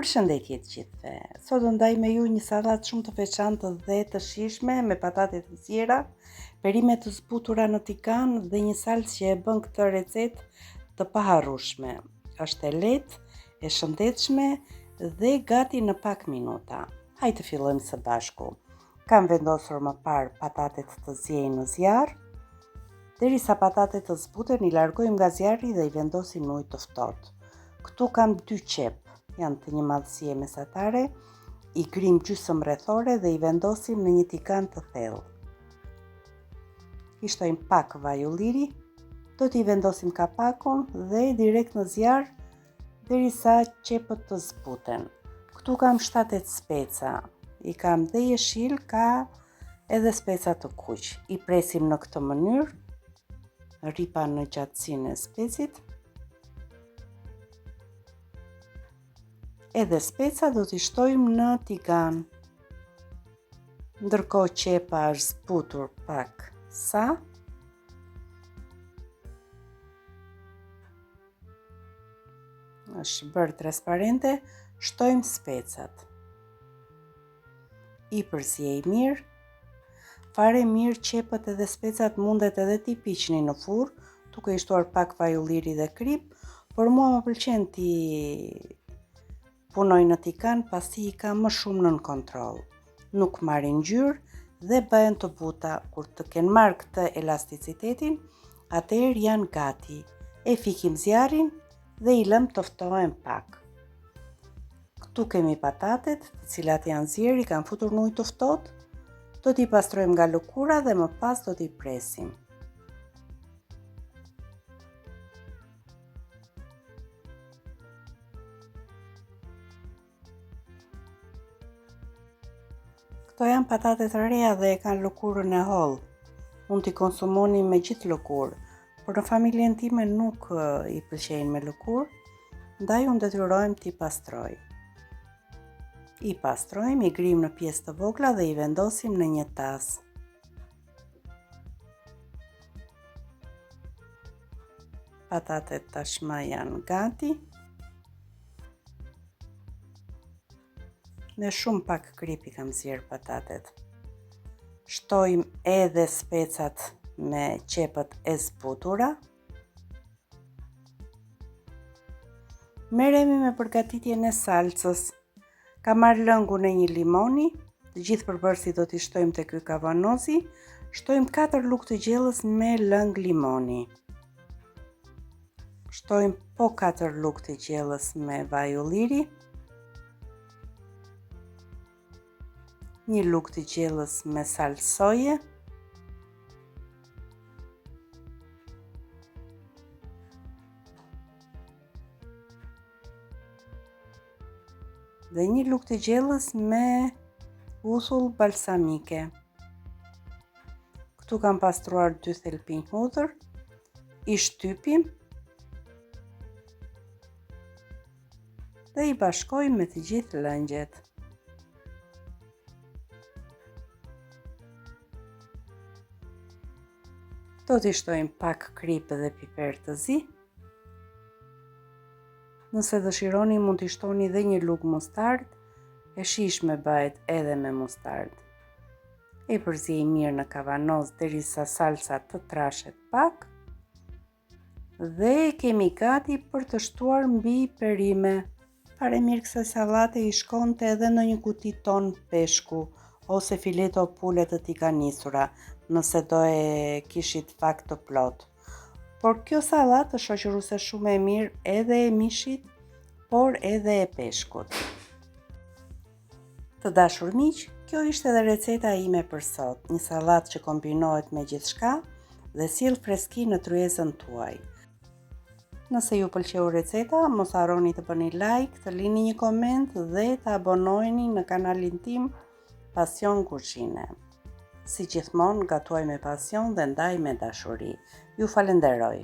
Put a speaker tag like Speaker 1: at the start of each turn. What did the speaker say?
Speaker 1: Përshëndetje të gjithëve. Sot do ndaj me ju një sallatë shumë të veçantë dhe të shijshme me patate të tjera, perime të zbutura në tigan dhe një salcë që e bën këtë recetë të paharrueshme. Është e lehtë, e shëndetshme dhe gati në pak minuta. Hajde të fillojmë së bashku. Kam vendosur më parë patatet të ziejnë në zjarr. Derisa patatet të zbuten, i largojmë nga zjarri dhe i vendosim në ujë të ftohtë. Këtu kam 2 qep. Janë të një madhësie mesatare, i grim gjysmë rrethore dhe i vendosim në një tigan të thellë. I shtojmë pak vaj ulliri, do t'i vendosim kapakun dhe direkt në zjarr derisa qepët të zbuten. Këtu kam 7-8 speca, i kam dhe jeshil, ka edhe speca të kuq. I presim në këtë mënyrë, ripa në gjatësinë e specit. Edhe speca do t'i shtojmë në tigan. Ndërkohë qepa është zbutur pak sa. Është bërë transparente, shtojmë specat. I përziej mirë. Fare mirë qepët edhe specat mundet edhe t'i piqni në furrë, duke i shtuar pak vaj ulliri dhe krip, por mua më pëlqen t'i punoj në tigan, pasi i ka më shumë nën kontroll. Nuk marrin ngjyrë dhe bëhen të buta. Kur të kenë marrë këtë elasticitetin, atëherë janë gati. E fikim zjarrin dhe i lëm të ftohen pak. Këtu kemi patatet, të cilat janë zier, i kanë futur në ujë të ftohtë. Do t'i pastrojmë nga lëkura dhe më pas do t'i presim. Këto janë patatet të reja dhe e kanë lëkurën e hollë. Mund t'i konsumoni me gjithë lëkurë, por në familjen time nuk i pëlqejnë me lëkurë, ndaj unë detyrojmë t'i pastroj. I pastrojmë, i grim në pjesë të vogla dhe i vendosim në një tas. Patatet tashmë janë gati. Me shumë pak krip i kam zier patatet. Shtojmë edhe specat me qepët e zbutura. Merremi me përgatitjen e salcës. Kam marrë lëngun e një limoni, të gjithë përbërësit do t'i shtojmë te ky kavanozi. Shtojmë 4 lugë të gjellës me lëng limoni. Shtojmë po 4 lugë të gjellës me vaj ulliri. 1 lugë të gjellës me salcë soje. Dhe 1 lugë të gjellës me uthull balsamike. Këtu kam pastruar 2 thelpinj hudhër. I shtypim dhe i bashkojmë me të gjithë lëngjet. Do t'i shtojmë pak krip dhe piper të zi. Nëse dëshironi mund t'i shtoni dhe 1 lugë mustardë, e shijshme bëhet edhe me mustardë. E përziej mirë në kavanoz derisa salca të trashet pak. Dhe kemi gati për të shtuar mbi perime. Fare mirë kësaj sallate i shkonte edhe në një kuti ton peshku ose fileto pule të tiganisura, nëse do e kishit fak të plot. Por kjo sallatë është shoqëruese shumë e mirë edhe e mishit, por edhe e peshkut. Të dashur miq, kjo ishte edhe receta ime për sot, një sallatë që kombinohet me gjithçka dhe sjell freski në tryezën tuaj. Nëse ju pëlqeu receta, mos harroni të bëni like, të lini një koment dhe të abonoheni në kanalin tim Pasion Kuzhine. Si gjithmonë, gatuaj me pasion dhe ndaj me dashuri. Ju falenderoj!